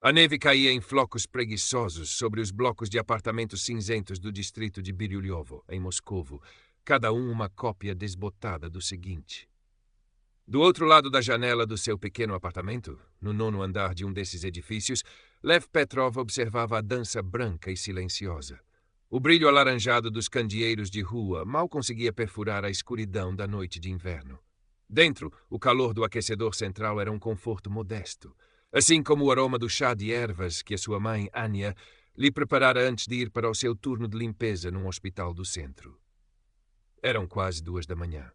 A neve caía em flocos preguiçosos sobre os blocos de apartamentos cinzentos do distrito de Biryulyovo, em Moscovo, cada um uma cópia desbotada do seguinte. Do outro lado da janela do seu pequeno apartamento, no 9º andar de um desses edifícios, Lev Petrov observava a dança branca e silenciosa. O brilho alaranjado dos candeeiros de rua mal conseguia perfurar a escuridão da noite de inverno. Dentro, o calor do aquecedor central era um conforto modesto, assim como o aroma do chá de ervas que a sua mãe, Anya, lhe preparara antes de ir para o seu turno de limpeza num hospital do centro. Eram quase 2 da manhã.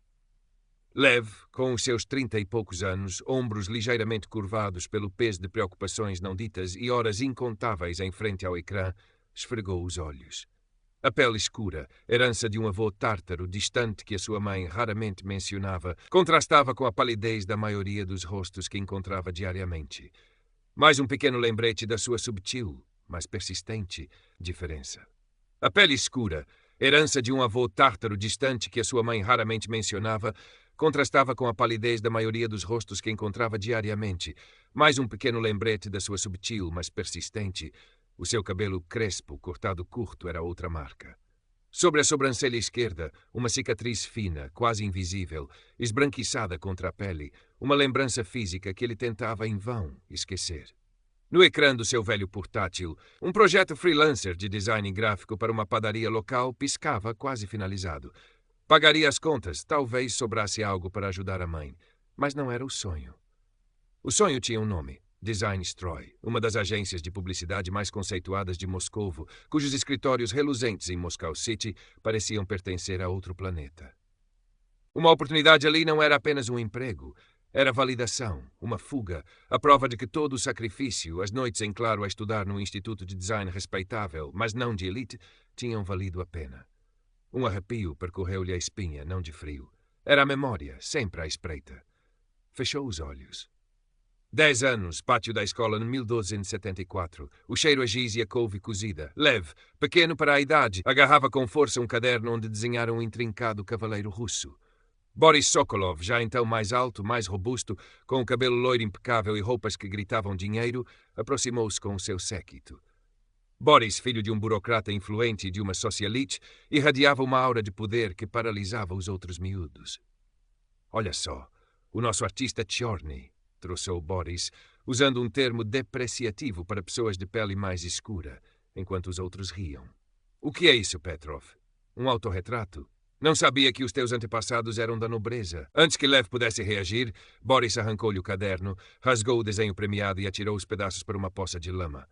Lev, com os seus 30 e poucos anos, ombros ligeiramente curvados pelo peso de preocupações não ditas e horas incontáveis em frente ao ecrã, esfregou os olhos. A pele escura, herança de um avô tártaro distante que a sua mãe raramente mencionava, contrastava com a palidez da maioria dos rostos que encontrava diariamente. Mais um pequeno lembrete da sua subtil, mas persistente, diferença. A pele escura, herança de um avô tártaro distante que a sua mãe raramente mencionava, contrastava com a palidez da maioria dos rostos que encontrava diariamente. Mais um pequeno lembrete da sua subtil, mas persistente. O seu cabelo crespo, cortado curto, era outra marca. Sobre a sobrancelha esquerda, uma cicatriz fina, quase invisível, esbranquiçada contra a pele, uma lembrança física que ele tentava em vão esquecer. No ecrã do seu velho portátil, um projeto freelancer de design gráfico para uma padaria local piscava quase finalizado. Pagaria as contas, talvez sobrasse algo para ajudar a mãe, mas não era o sonho. O sonho tinha um nome. Design Stroy, uma das agências de publicidade mais conceituadas de Moscovo, cujos escritórios reluzentes em Moscow City pareciam pertencer a outro planeta. Uma oportunidade ali não era apenas um emprego, era validação, uma fuga, a prova de que todo o sacrifício, as noites em claro a estudar num instituto de design respeitável, mas não de elite, tinham valido a pena. Um arrepio percorreu-lhe a espinha, não de frio. Era a memória, sempre à espreita. Fechou os olhos. 10 anos, pátio da escola no 1274. O cheiro a giz e a couve cozida. Lev, pequeno para a idade, agarrava com força um caderno onde desenhara um intrincado cavaleiro russo. Boris Sokolov, já então mais alto, mais robusto, com o cabelo loiro impecável e roupas que gritavam dinheiro, aproximou-se com o seu séquito. Boris, filho de um burocrata influente e de uma socialite, irradiava uma aura de poder que paralisava os outros miúdos. Olha só, o nosso artista Tchorny, trouxou Boris, usando um termo depreciativo para pessoas de pele mais escura, enquanto os outros riam. O que é isso, Petrov? Um autorretrato? Não sabia que os teus antepassados eram da nobreza. Antes que Lev pudesse reagir, Boris arrancou-lhe o caderno, rasgou o desenho premiado e atirou os pedaços para uma poça de lama.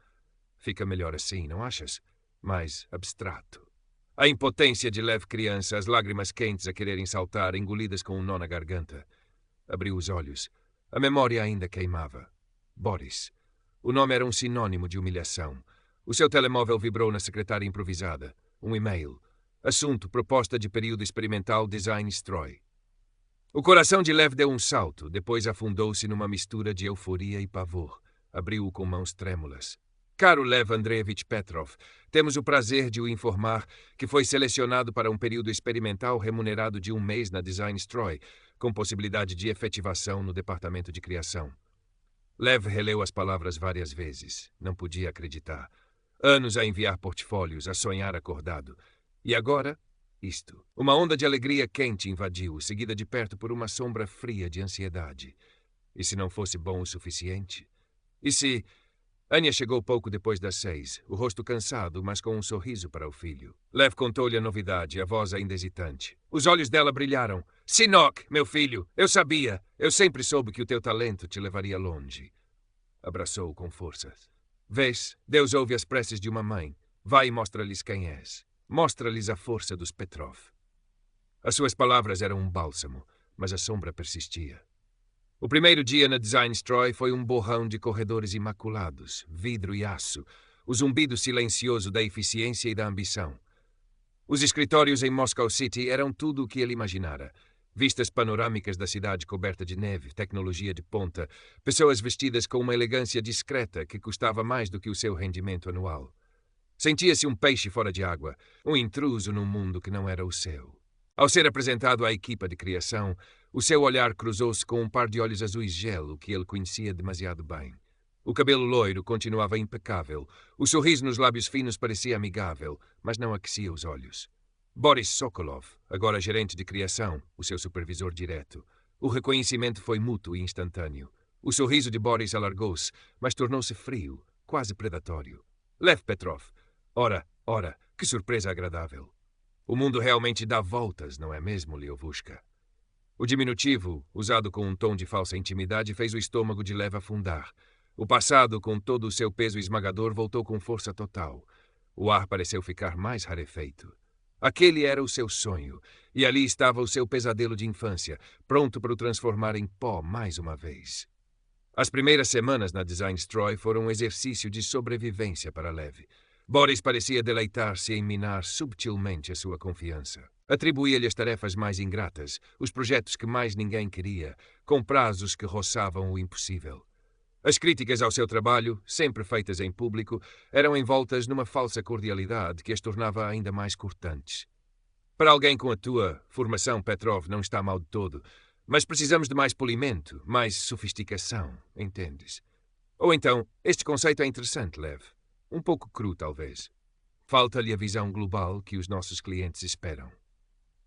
Fica melhor assim, não achas? Mais abstrato. A impotência de Lev criança, as lágrimas quentes a quererem saltar, engolidas com um nó na garganta. Abriu os olhos. A memória ainda queimava. Boris. O nome era um sinônimo de humilhação. O seu telemóvel vibrou na secretária improvisada. Um e-mail. Assunto, proposta de período experimental Design Stroy. O coração de Lev deu um salto, depois afundou-se numa mistura de euforia e pavor. Abriu-o com mãos trêmulas. Caro Lev Andreevich Petrov, temos o prazer de o informar que foi selecionado para um período experimental remunerado de 1 mês na Design Stroy, com possibilidade de efetivação no departamento de criação. Lev releu as palavras várias vezes. Não podia acreditar. Anos a enviar portfólios, a sonhar acordado. E agora, isto. Uma onda de alegria quente invadiu, seguida de perto por uma sombra fria de ansiedade. E se não fosse bom o suficiente? E se... Anya chegou pouco depois das 6, o rosto cansado, mas com um sorriso para o filho. Lev contou-lhe a novidade, a voz ainda hesitante. Os olhos dela brilharam. Sinok, meu filho, eu sabia. Eu sempre soube que o teu talento te levaria longe. Abraçou-o com força. Vês, Deus ouve as preces de uma mãe. Vai e mostra-lhes quem és. Mostra-lhes a força dos Petrov. As suas palavras eram um bálsamo, mas a sombra persistia. O primeiro dia na Design Stroy foi um borrão de corredores imaculados, vidro e aço, o zumbido silencioso da eficiência e da ambição. Os escritórios em Moscow City eram tudo o que ele imaginara. Vistas panorâmicas da cidade coberta de neve, tecnologia de ponta, pessoas vestidas com uma elegância discreta que custava mais do que o seu rendimento anual. Sentia-se um peixe fora de água, um intruso num mundo que não era o seu. Ao ser apresentado à equipa de criação, o seu olhar cruzou-se com um par de olhos azuis gelo que ele conhecia demasiado bem. O cabelo loiro continuava impecável. O sorriso nos lábios finos parecia amigável, mas não aquecia os olhos. Boris Sokolov, agora gerente de criação, o seu supervisor direto. O reconhecimento foi mútuo e instantâneo. O sorriso de Boris alargou-se, mas tornou-se frio, quase predatório. Lev Petrov. Ora, que surpresa agradável. O mundo realmente dá voltas, não é mesmo, Liovushka? O diminutivo, usado com um tom de falsa intimidade, fez o estômago de Lev afundar. O passado, com todo o seu peso esmagador, voltou com força total. O ar pareceu ficar mais rarefeito. Aquele era o seu sonho, e ali estava o seu pesadelo de infância, pronto para o transformar em pó mais uma vez. As primeiras semanas na Design Destroy foram um exercício de sobrevivência para Lev. Boris parecia deleitar-se em minar subtilmente a sua confiança. Atribuía-lhe as tarefas mais ingratas, os projetos que mais ninguém queria, com prazos que roçavam o impossível. As críticas ao seu trabalho, sempre feitas em público, eram envoltas numa falsa cordialidade que as tornava ainda mais cortantes. Para alguém com a tua formação, Petrov, não está mal de todo, mas precisamos de mais polimento, mais sofisticação, entendes? Ou então, este conceito é interessante, Lev. Um pouco cru, talvez. Falta-lhe a visão global que os nossos clientes esperam.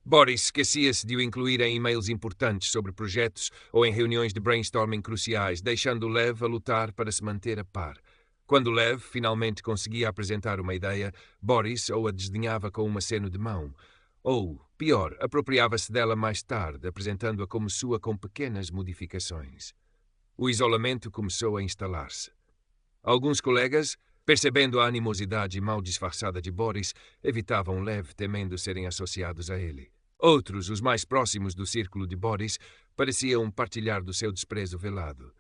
Boris esquecia-se de o incluir em e-mails importantes sobre projetos ou em reuniões de brainstorming cruciais, deixando Lev a lutar para se manter a par. Quando Lev finalmente conseguia apresentar uma ideia, Boris ou a desdenhava com um aceno de mão, ou, pior, apropriava-se dela mais tarde, apresentando-a como sua com pequenas modificações. O isolamento começou a instalar-se. Alguns colegas, percebendo a animosidade mal disfarçada de Boris, evitavam Lev, temendo serem associados a ele. Outros, os mais próximos do círculo de Boris, pareciam partilhar do seu desprezo velado.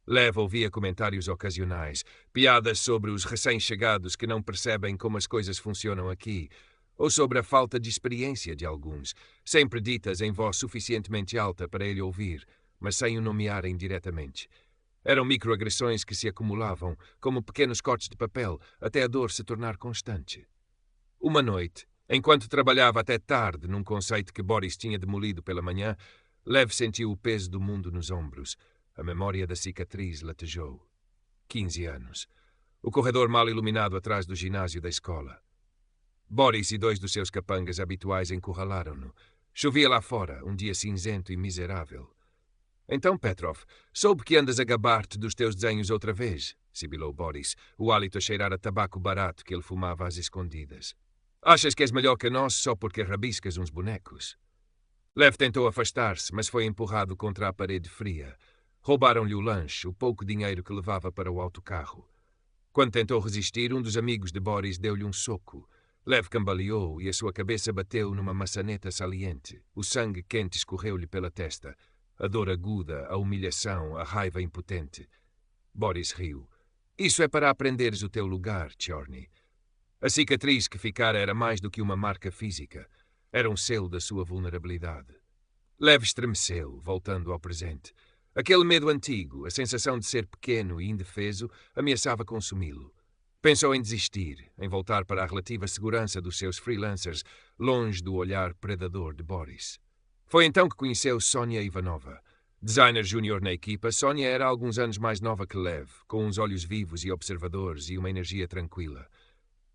Lev ouvia comentários ocasionais, piadas sobre os recém-chegados que não percebem como as coisas funcionam aqui, ou sobre a falta de experiência de alguns, sempre ditas em voz suficientemente alta para ele ouvir, mas sem o nomearem diretamente. Eram microagressões que se acumulavam, como pequenos cortes de papel, até a dor se tornar constante. Uma noite, enquanto trabalhava até tarde num conceito que Boris tinha demolido pela manhã, Lev sentiu o peso do mundo nos ombros. A memória da cicatriz latejou. 15 anos. O corredor mal iluminado atrás do ginásio da escola. Boris e 2 dos seus capangas habituais encurralaram-no. Chovia lá fora, um dia cinzento e miserável. Então, Petrov, soube que andas a gabar-te dos teus desenhos outra vez, sibilou Boris, o hálito a cheirar a tabaco barato que ele fumava às escondidas. Achas que és melhor que nós só porque rabiscas uns bonecos? Lev tentou afastar-se, mas foi empurrado contra a parede fria. Roubaram-lhe o lanche, o pouco dinheiro que levava para o autocarro. Quando tentou resistir, um dos amigos de Boris deu-lhe um soco. Lev cambaleou e a sua cabeça bateu numa maçaneta saliente. O sangue quente escorreu-lhe pela testa. A dor aguda, a humilhação, a raiva impotente. Boris riu. Isso é para aprenderes o teu lugar, Chorny. A cicatriz que ficara era mais do que uma marca física. Era um selo da sua vulnerabilidade. Lev estremeceu, voltando ao presente. Aquele medo antigo, a sensação de ser pequeno e indefeso, ameaçava consumi-lo. Pensou em desistir, em voltar para a relativa segurança dos seus freelancers, longe do olhar predador de Boris. Foi então que conheceu Sonia Ivanova. Designer júnior na equipa, Sonia era alguns anos mais nova que Lev, com uns olhos vivos e observadores e uma energia tranquila.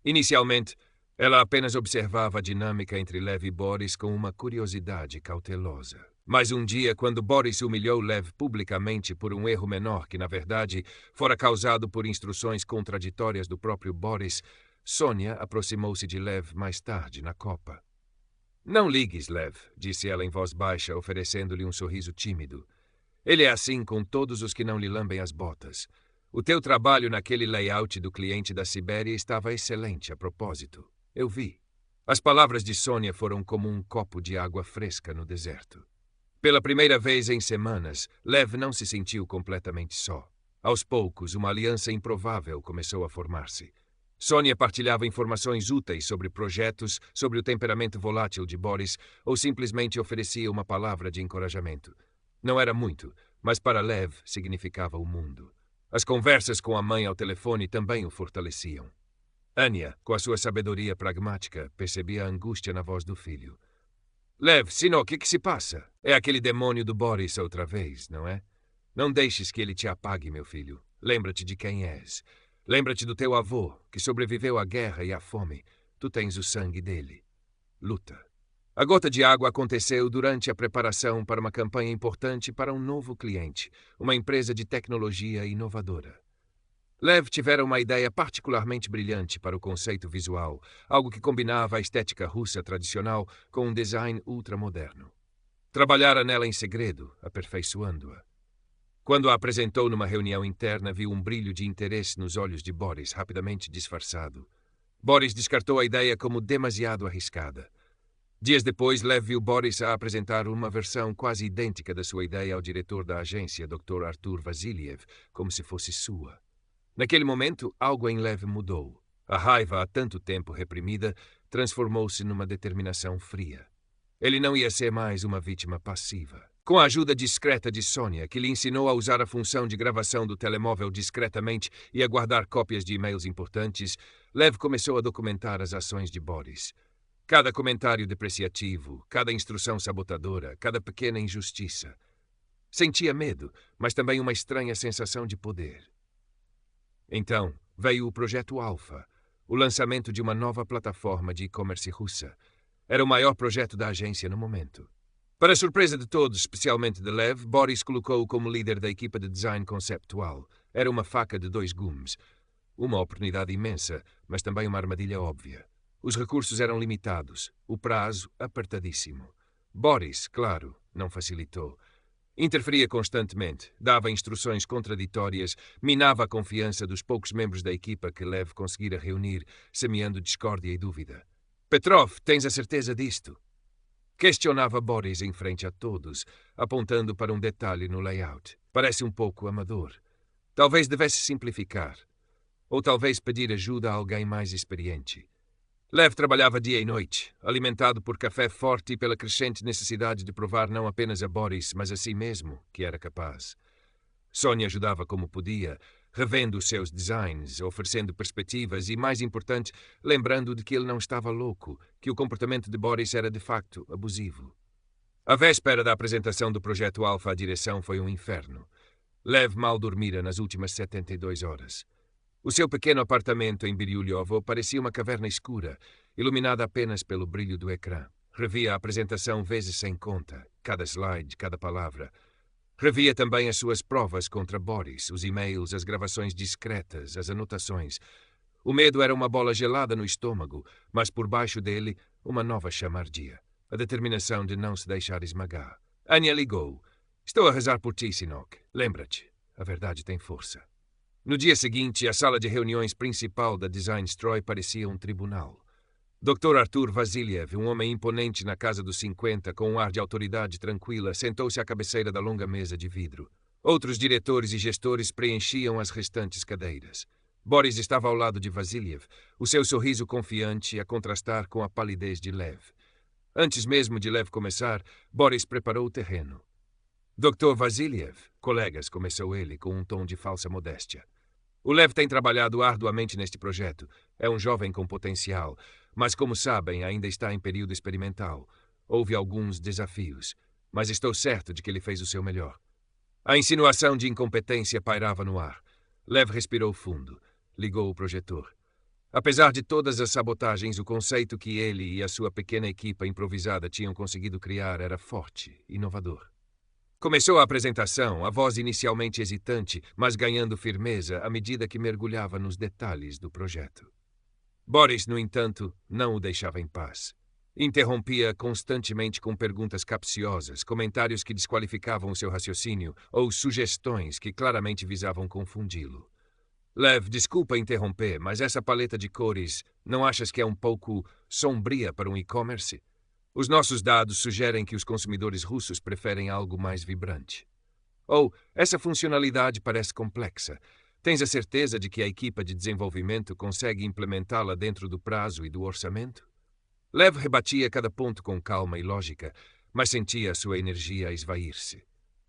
Inicialmente, ela apenas observava a dinâmica entre Lev e Boris com uma curiosidade cautelosa. Mas um dia, quando Boris humilhou Lev publicamente por um erro menor que, na verdade, fora causado por instruções contraditórias do próprio Boris, Sonia aproximou-se de Lev mais tarde, na copa. Não ligues, Lev, disse ela em voz baixa, oferecendo-lhe um sorriso tímido. Ele é assim com todos os que não lhe lambem as botas. O teu trabalho naquele layout do cliente da Sibéria estava excelente, a propósito. Eu vi. As palavras de Sonia foram como um copo de água fresca no deserto. Pela primeira vez em semanas, Lev não se sentiu completamente só. Aos poucos, uma aliança improvável começou a formar-se. Sonia partilhava informações úteis sobre projetos, sobre o temperamento volátil de Boris, ou simplesmente oferecia uma palavra de encorajamento. Não era muito, mas para Lev significava o mundo. As conversas com a mãe ao telefone também o fortaleciam. Anya, com a sua sabedoria pragmática, percebia a angústia na voz do filho. Lev, Sino, o que se passa? É aquele demônio do Boris outra vez, não é? Não deixes que ele te apague, meu filho. Lembra-te de quem és. Lembra-te do teu avô, que sobreviveu à guerra e à fome. Tu tens o sangue dele. Luta. A gota de água aconteceu durante a preparação para uma campanha importante para um novo cliente, uma empresa de tecnologia inovadora. Lev tivera uma ideia particularmente brilhante para o conceito visual, algo que combinava a estética russa tradicional com um design ultramoderno. Trabalhara nela em segredo, aperfeiçoando-a. Quando a apresentou numa reunião interna, viu um brilho de interesse nos olhos de Boris, rapidamente disfarçado. Boris descartou a ideia como demasiado arriscada. Dias depois, Lev viu Boris a apresentar uma versão quase idêntica da sua ideia ao diretor da agência, Dr. Artur Vasiliev, como se fosse sua. Naquele momento, algo em Lev mudou. A raiva, há tanto tempo reprimida, transformou-se numa determinação fria. Ele não ia ser mais uma vítima passiva. Com a ajuda discreta de Sônia, que lhe ensinou a usar a função de gravação do telemóvel discretamente e a guardar cópias de e-mails importantes, Lev começou a documentar as ações de Boris. Cada comentário depreciativo, cada instrução sabotadora, cada pequena injustiça. Sentia medo, mas também uma estranha sensação de poder. Então, veio o Projeto Alpha, o lançamento de uma nova plataforma de e-commerce russa. Era o maior projeto da agência no momento. Para surpresa de todos, especialmente de Lev, Boris colocou-o como líder da equipa de design conceptual. Era uma faca de dois gumes. Uma oportunidade imensa, mas também uma armadilha óbvia. Os recursos eram limitados, o prazo apertadíssimo. Boris, claro, não facilitou. Interferia constantemente, dava instruções contraditórias, minava a confiança dos poucos membros da equipa que Lev conseguira reunir, semeando discórdia e dúvida. Petrov, tens a certeza disto? Questionava Boris em frente a todos, apontando para um detalhe no layout. Parece um pouco amador. Talvez devesse simplificar. Ou talvez pedir ajuda a alguém mais experiente. Lev trabalhava dia e noite, alimentado por café forte e pela crescente necessidade de provar não apenas a Boris, mas a si mesmo, que era capaz. Sônia ajudava como podia, revendo os seus designs, oferecendo perspectivas e, mais importante, lembrando de que ele não estava louco, que o comportamento de Boris era de facto abusivo. A véspera da apresentação do Projeto Alpha à direção foi um inferno. Lev mal dormira nas últimas 72 horas. O seu pequeno apartamento em Biryulyovo parecia uma caverna escura, iluminada apenas pelo brilho do ecrã. Revia a apresentação vezes sem conta, cada slide, cada palavra. Revia também as suas provas contra Boris, os e-mails, as gravações discretas, as anotações. O medo era uma bola gelada no estômago, mas por baixo dele, uma nova chama ardia. A determinação de não se deixar esmagar. Anya ligou. Estou a rezar por ti, Sinok. Lembra-te, a verdade tem força. No dia seguinte, a sala de reuniões principal da Design Stroy parecia um tribunal. Dr. Artur Vasiliev, um homem imponente na casa dos 50, com um ar de autoridade tranquila, sentou-se à cabeceira da longa mesa de vidro. Outros diretores e gestores preenchiam as restantes cadeiras. Boris estava ao lado de Vasiliev, o seu sorriso confiante a contrastar com a palidez de Lev. Antes mesmo de Lev começar, Boris preparou o terreno. Dr. Vasiliev, colegas, começou ele com um tom de falsa modéstia. O Lev tem trabalhado arduamente neste projeto. É um jovem com potencial, mas, como sabem, ainda está em período experimental. Houve alguns desafios, mas estou certo de que ele fez o seu melhor. A insinuação de incompetência pairava no ar. Lev respirou fundo. Ligou o projetor. Apesar de todas as sabotagens, o conceito que ele e a sua pequena equipa improvisada tinham conseguido criar era forte, inovador. Começou a apresentação, a voz inicialmente hesitante, mas ganhando firmeza à medida que mergulhava nos detalhes do projeto. Boris, no entanto, não o deixava em paz. Interrompia constantemente com perguntas capciosas, comentários que desqualificavam o seu raciocínio ou sugestões que claramente visavam confundi-lo. Lev, desculpa interromper, mas essa paleta de cores, não achas que é um pouco sombria para um e-commerce? Os nossos dados sugerem que os consumidores russos preferem algo mais vibrante. Ou, essa funcionalidade parece complexa. Tens a certeza de que a equipa de desenvolvimento consegue implementá-la dentro do prazo e do orçamento? Lev rebatia cada ponto com calma e lógica, mas sentia a sua energia a esvair-se.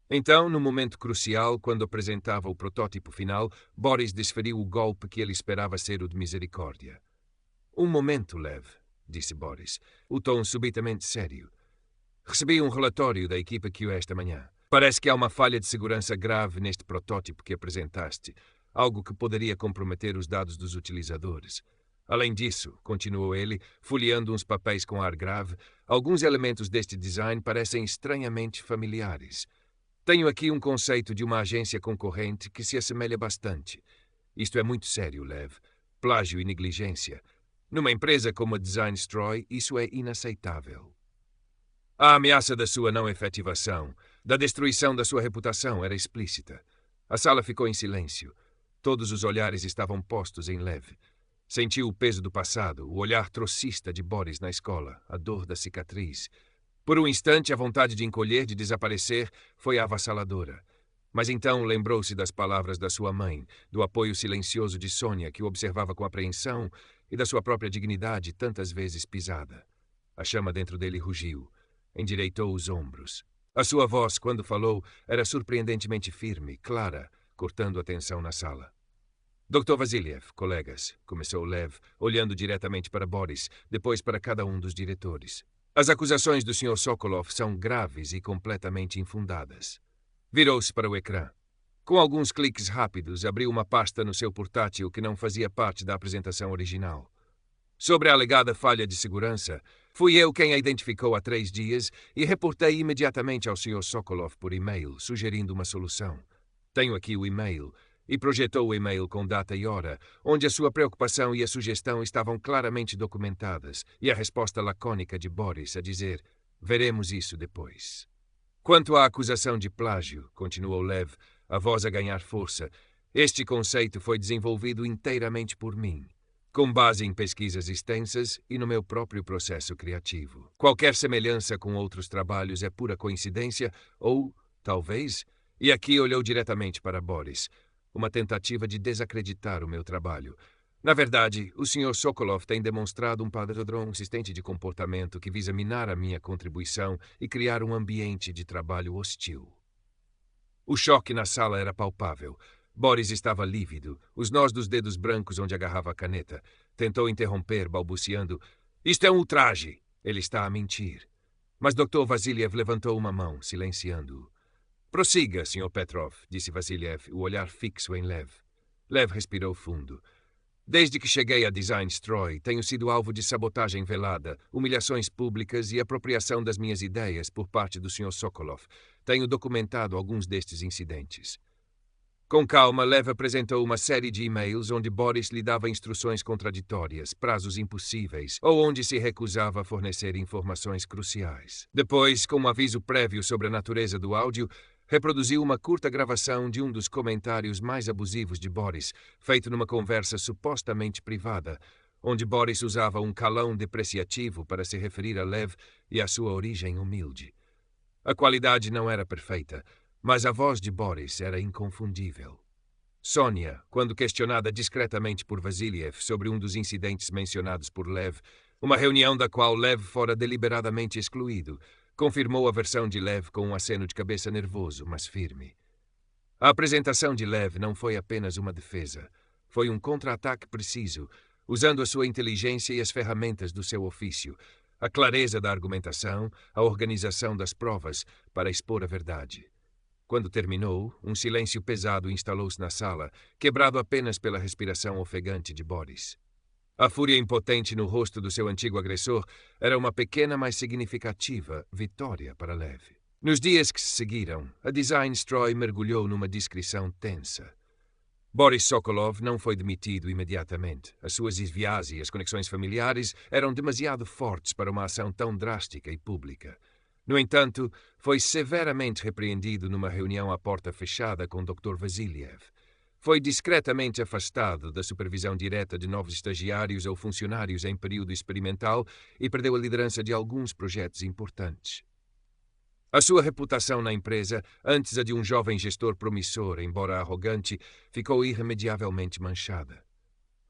Então, no momento crucial, quando apresentava o protótipo final, Boris desferiu o golpe que ele esperava ser o de misericórdia. Um momento, Lev, disse Boris, o tom subitamente sério. Recebi um relatório da equipa Q esta manhã. Parece que há uma falha de segurança grave neste protótipo que apresentaste. algo que poderia comprometer os dados dos utilizadores. Além disso, continuou ele, folheando uns papéis com ar grave, alguns elementos deste design parecem estranhamente familiares. Tenho aqui um conceito de uma agência concorrente que se assemelha bastante. Isto é muito sério, Lev. Plágio e negligência. Numa empresa como a Design Destroy, isso é inaceitável. A ameaça da sua não efetivação, da destruição da sua reputação, era explícita. A sala ficou em silêncio. Todos os olhares estavam postos em Lev. Sentiu o peso do passado, o olhar trocista de Boris na escola, a dor da cicatriz. Por um instante, a vontade de encolher, de desaparecer, foi avassaladora. Mas então lembrou-se das palavras da sua mãe, do apoio silencioso de Sônia, que o observava com apreensão, e da sua própria dignidade tantas vezes pisada. A chama dentro dele rugiu. Endireitou os ombros. A sua voz, quando falou, era surpreendentemente firme, clara, cortando a tensão na sala. Dr. Vasiliev, colegas, começou Lev, olhando diretamente para Boris, depois para cada um dos diretores. As acusações do Sr. Sokolov são graves e completamente infundadas. Virou-se para o ecrã. Com alguns cliques rápidos, abriu uma pasta no seu portátil que não fazia parte da apresentação original. Sobre a alegada falha de segurança, fui eu quem a identificou há 3 dias e reportei imediatamente ao Sr. Sokolov por e-mail, sugerindo uma solução. Tenho aqui o e-mail. E projetou o e-mail com data e hora, onde a sua preocupação e a sugestão estavam claramente documentadas, e a resposta lacônica de Boris a dizer: veremos isso depois. Quanto à acusação de plágio, continuou Lev, a voz a ganhar força, este conceito foi desenvolvido inteiramente por mim, com base em pesquisas extensas e no meu próprio processo criativo. Qualquer semelhança com outros trabalhos é pura coincidência ou, talvez, e aqui olhou diretamente para Boris, uma tentativa de desacreditar o meu trabalho. Na verdade, o Sr. Sokolov tem demonstrado um padrão consistente de comportamento que visa minar a minha contribuição e criar um ambiente de trabalho hostil. O choque na sala era palpável. Boris estava lívido, os nós dos dedos brancos onde agarrava a caneta. Tentou interromper, balbuciando: isto é um ultraje! Ele está a mentir. Mas Dr. Vasiliev levantou uma mão, silenciando-o. Prossiga, Sr. Petrov, disse Vasiliev, o olhar fixo em Lev. Lev respirou fundo. Desde que cheguei a Design Destroy, tenho sido alvo de sabotagem velada, humilhações públicas e apropriação das minhas ideias por parte do Sr. Sokolov. Tenho documentado alguns destes incidentes. Com calma, Lev apresentou uma série de e-mails onde Boris lhe dava instruções contraditórias, prazos impossíveis, ou onde se recusava a fornecer informações cruciais. Depois, com um aviso prévio sobre a natureza do áudio, reproduziu uma curta gravação de um dos comentários mais abusivos de Boris, feito numa conversa supostamente privada, onde Boris usava um calão depreciativo para se referir a Lev e à sua origem humilde. A qualidade não era perfeita, mas a voz de Boris era inconfundível. Sônia, quando questionada discretamente por Vasiliev sobre um dos incidentes mencionados por Lev, uma reunião da qual Lev fora deliberadamente excluído, confirmou a versão de Lev com um aceno de cabeça nervoso, mas firme. A apresentação de Lev não foi apenas uma defesa. Foi um contra-ataque preciso, usando a sua inteligência e as ferramentas do seu ofício, a clareza da argumentação, a organização das provas, para expor a verdade. Quando terminou, um silêncio pesado instalou-se na sala, quebrado apenas pela respiração ofegante de Boris. A fúria impotente no rosto do seu antigo agressor era uma pequena, mas significativa vitória para Lev. Nos dias que se seguiram, a Design Destroy mergulhou numa discrição tensa. Boris Sokolov não foi demitido imediatamente. As suas desvias e as conexões familiares eram demasiado fortes para uma ação tão drástica e pública. No entanto, foi severamente repreendido numa reunião à porta fechada com Dr. Vasiliev. Foi discretamente afastado da supervisão direta de novos estagiários ou funcionários em período experimental e perdeu a liderança de alguns projetos importantes. A sua reputação na empresa, antes a de um jovem gestor promissor, embora arrogante, ficou irremediavelmente manchada.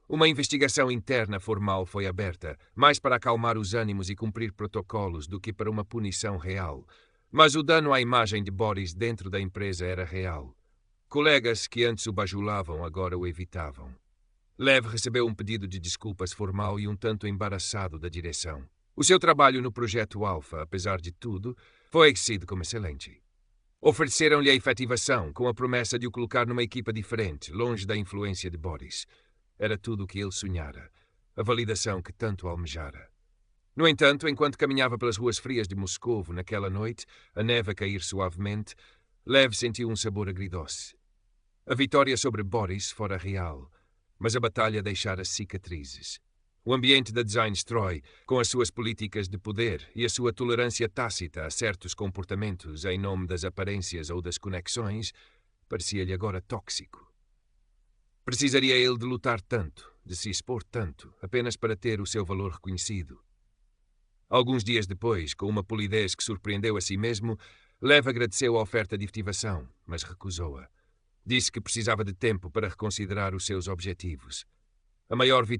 Uma investigação interna formal foi aberta, mais para acalmar os ânimos e cumprir protocolos do que para uma punição real. Mas o dano à imagem de Boris dentro da empresa era real. Colegas que antes o bajulavam agora o evitavam. Lev recebeu um pedido de desculpas formal e um tanto embaraçado da direção. O seu trabalho no projeto Alpha, apesar de tudo, foi reconhecido como excelente. Ofereceram-lhe a efetivação, com a promessa de o colocar numa equipa diferente, longe da influência de Boris. Era tudo o que ele sonhara, a validação que tanto almejara. No entanto, enquanto caminhava pelas ruas frias de Moscovo naquela noite, a neve a cair suavemente, Lev sentiu um sabor agridoce. A vitória sobre Boris fora real, mas a batalha deixara cicatrizes. O ambiente da Design Stroy, com as suas políticas de poder e a sua tolerância tácita a certos comportamentos em nome das aparências ou das conexões, parecia-lhe agora tóxico. Precisaria ele de lutar tanto, de se expor tanto, apenas para ter o seu valor reconhecido. Alguns dias depois, com uma polidez que surpreendeu a si mesmo, Lev agradeceu a oferta de efetivação, mas recusou-a. Disse que precisava de tempo para reconsiderar os seus objetivos. A maior vitória